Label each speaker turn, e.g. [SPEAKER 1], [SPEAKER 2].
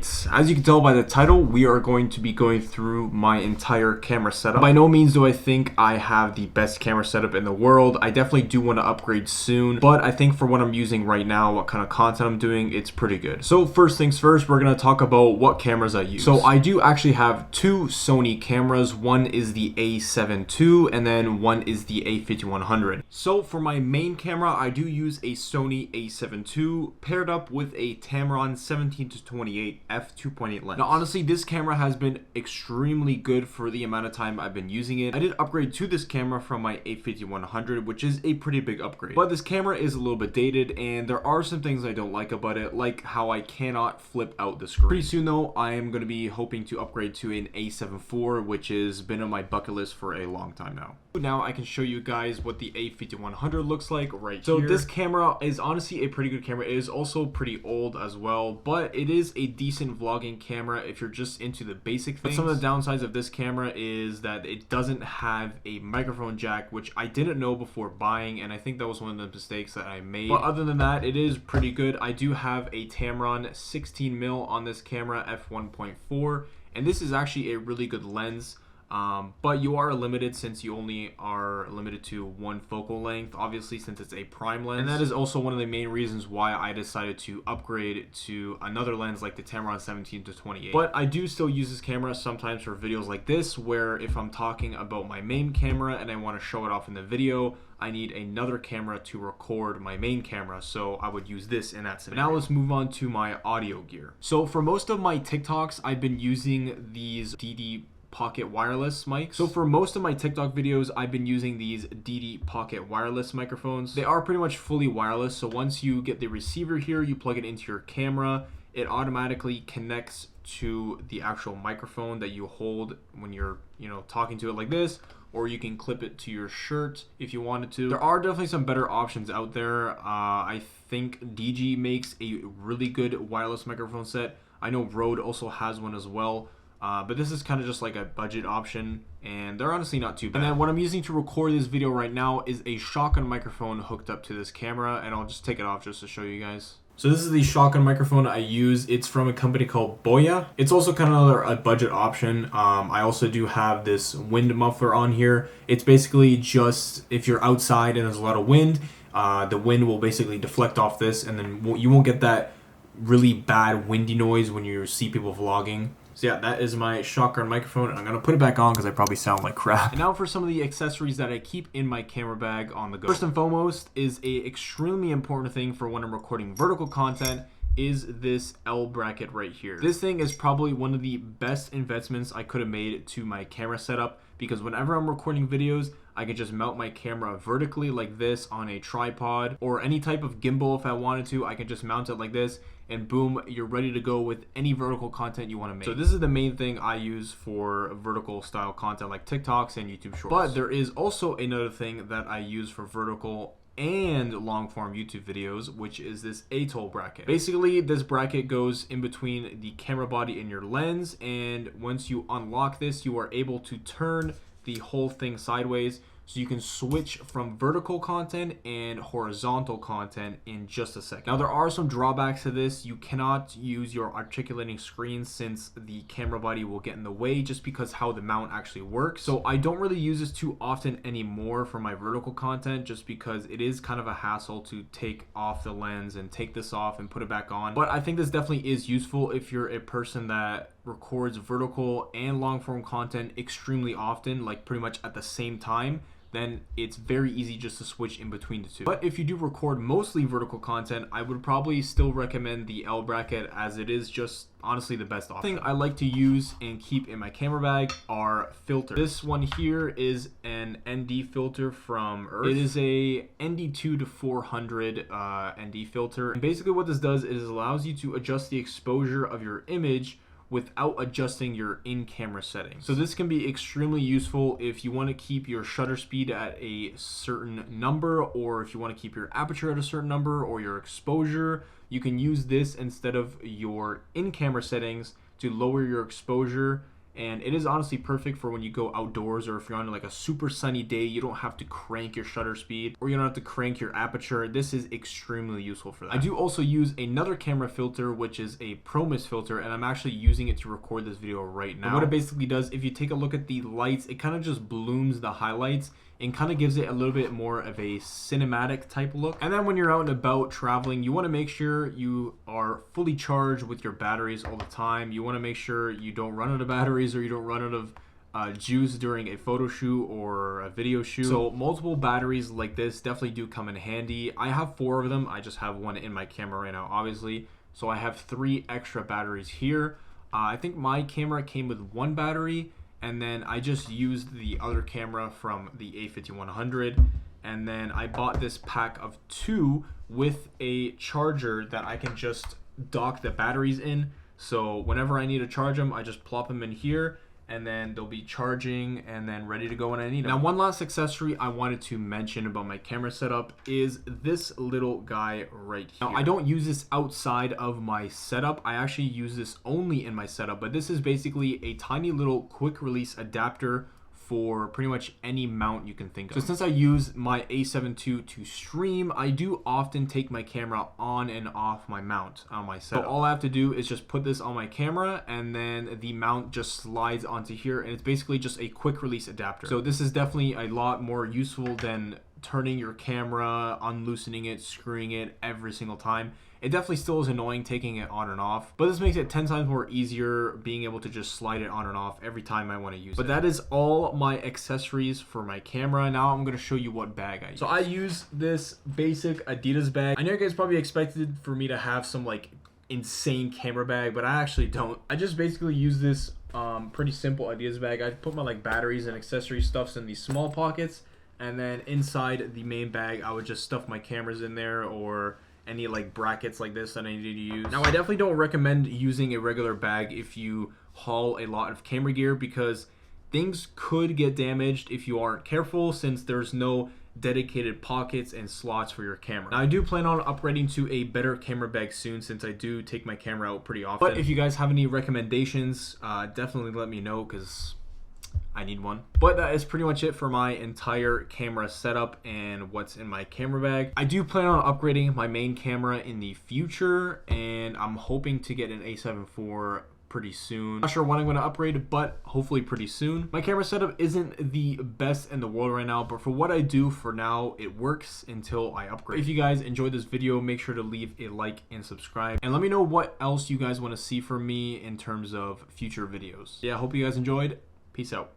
[SPEAKER 1] Alright, as you can tell by the title, we are going to be going through my entire camera setup. By no means do I think I have the best camera setup in the world. I definitely do want to upgrade soon, but I think for what I'm using right now, what kind of content I'm doing, it's pretty good. So first things first, we're going to talk about what cameras I use. So I do actually have two Sony cameras. One is the A7 II and then one is the A5100. So for my main camera, I do use a Sony A7 II paired up with a Tamron 17-28 f2.8 lens. Now honestly, this camera has been extremely good for the amount of time I've been using it. I did upgrade to this camera from my A5100, which is a pretty big upgrade. But this camera is a little bit dated and there are some things I don't like about it, like how I cannot flip out the screen. Pretty soon though, I am going to be hoping to upgrade to an A7 IV, which has been on my bucket list for a long time now. Now I can show you guys what the A5100 looks like right here. So this camera is honestly a pretty good camera. It is also pretty old as well, but it is a decent vlogging camera if you're just into the basic things. But some of the downsides of this camera is that it doesn't have a microphone jack, which I didn't know before buying, and I think that was one of the mistakes that I made. But other than that, it is pretty good. I do have a Tamron 16mm on this camera, f1.4, and this is actually a really good lens. But you are limited since you only are limited to one focal length, obviously, since it's a prime lens. And that is also one of the main reasons why I decided to upgrade to another lens like the Tamron 17-28. But I do still use this camera sometimes for videos like this, where if I'm talking about my main camera and I want to show it off in the video, I need another camera to record my main camera, so I would use this in that scenario. Now let's move on to my audio gear. So for most of my TikToks, I've been using these DD Pocket wireless mics. So for most of my TikTok videos, I've been using these DD Pocket wireless microphones. They are pretty much fully wireless, so once you get the receiver here, you plug it into your camera, it automatically connects to the actual microphone that you hold when you're, talking to it like this, or you can clip it to your shirt if you wanted to. There are definitely some better options out there. I think DG makes a really good wireless microphone set. I know Rode also has one as well. But this is kind of just like a budget option, and they're honestly not too bad. And then what I'm using to record this video right now is a shotgun microphone hooked up to this camera, and I'll just take it off just to show you guys. So this is the shotgun microphone I use. It's from a company called Boya. It's also kind of a budget option. I also do have this wind muffler on here. It's basically just if you're outside and there's a lot of wind, the wind will basically deflect off this, and then you won't get that really bad windy noise when you see people vlogging. So yeah, that is my shotgun microphone, and I'm going to put it back on because I probably sound like crap. And now for some of the accessories that I keep in my camera bag on the go. First and foremost is a extremely important thing for when I'm recording vertical content is this L bracket right here. This thing is probably one of the best investments I could have made to my camera setup, because whenever I'm recording videos, I can just mount my camera vertically like this on a tripod, or any type of gimbal if I wanted to. I can just mount it like this, and boom, you're ready to go with any vertical content you want to make. So this is the main thing I use for vertical style content like TikToks and YouTube Shorts. But there is also another thing that I use for vertical and long form YouTube videos, which is this atoll bracket. Basically, this bracket goes in between the camera body and your lens, and once you unlock this, you are able to turn the whole thing sideways, so you can switch from vertical content and horizontal content in just a second. Now there are some drawbacks to this. You cannot use your articulating screen since the camera body will get in the way, just because how the mount actually works. So I don't really use this too often anymore for my vertical content, just because it is kind of a hassle to take off the lens and take this off and put it back on. But I think this definitely is useful if you're a person that records vertical and long form content extremely often, like pretty much at the same time. Then it's very easy just to switch in between the two. But if you do record mostly vertical content, I would probably still recommend the L bracket, as it is just honestly the best option. The thing I like to use and keep in my camera bag are filters. This one here is an ND filter from Earth. It is a ND2-400 ND filter. And basically what this does is allows you to adjust the exposure of your image without adjusting your in-camera settings. So this can be extremely useful if you want to keep your shutter speed at a certain number, or if you want to keep your aperture at a certain number, or your exposure. You can use this instead of your in-camera settings to lower your exposure and it is honestly perfect for when you go outdoors, or if you're on like a super sunny day, you don't have to crank your shutter speed, or you don't have to crank your aperture. This is extremely useful for that. I do also use another camera filter, which is a Pro Mist filter, and I'm actually using it to record this video right now. And what it basically does, if you take a look at the lights, it kind of just blooms the highlights and kind of gives it a little bit more of a cinematic type look. And then when you're out and about traveling, you want to make sure you are fully charged with your batteries all the time. You want to make sure you don't run out of batteries, or you don't run out of juice during a photo shoot or a video shoot. So multiple batteries like this definitely do come in handy. I have 4 of them. I just have one in my camera right now, obviously. So I have 3 extra batteries here. I think my camera came with 1 battery, and then I just used the other camera from the A5100, and then I bought this pack of 2 with a charger that I can just dock the batteries in. So whenever I need to charge them, I just plop them in here, and then they'll be charging and then ready to go when I need them. Now, one last accessory I wanted to mention about my camera setup is this little guy right here. Now, I don't use this outside of my setup. I actually use this only in my setup, but this is basically a tiny little quick release adapter for pretty much any mount you can think of. So since I use my A7 II to stream, I do often take my camera on and off my mount on my setup. So all I have to do is just put this on my camera, and then the mount just slides onto here, and it's basically just a quick release adapter. So this is definitely a lot more useful than turning your camera, unloosening it, screwing it every single time. It definitely still is annoying taking it on and off, but this makes it 10 times more easier being able to just slide it on and off every time I want to use it. But that is all my accessories for my camera. Now I'm going to show you what bag I use. So I use this basic Adidas bag. I know you guys probably expected for me to have some like insane camera bag, but I actually don't. I just basically use this pretty simple Adidas bag. I put my like batteries and accessory stuffs in these small pockets, and then inside the main bag I would just stuff my cameras in there, or any like brackets like this that I need to use. Now, I definitely don't recommend using a regular bag if you haul a lot of camera gear, because things could get damaged if you aren't careful, since there's no dedicated pockets and slots for your camera. Now, I do plan on upgrading to a better camera bag soon, since I do take my camera out pretty often. But if you guys have any recommendations, definitely let me know, because I need one. But that is pretty much it for my entire camera setup and what's in my camera bag. I do plan on upgrading my main camera in the future, and I'm hoping to get an A7 IV pretty soon. Not sure when I'm going to upgrade, but hopefully pretty soon. My camera setup isn't the best in the world right now, but for what I do for now, it works until I upgrade. If you guys enjoyed this video, make sure to leave a like and subscribe, and let me know what else you guys want to see from me in terms of future videos. Yeah, I hope you guys enjoyed. Peace out.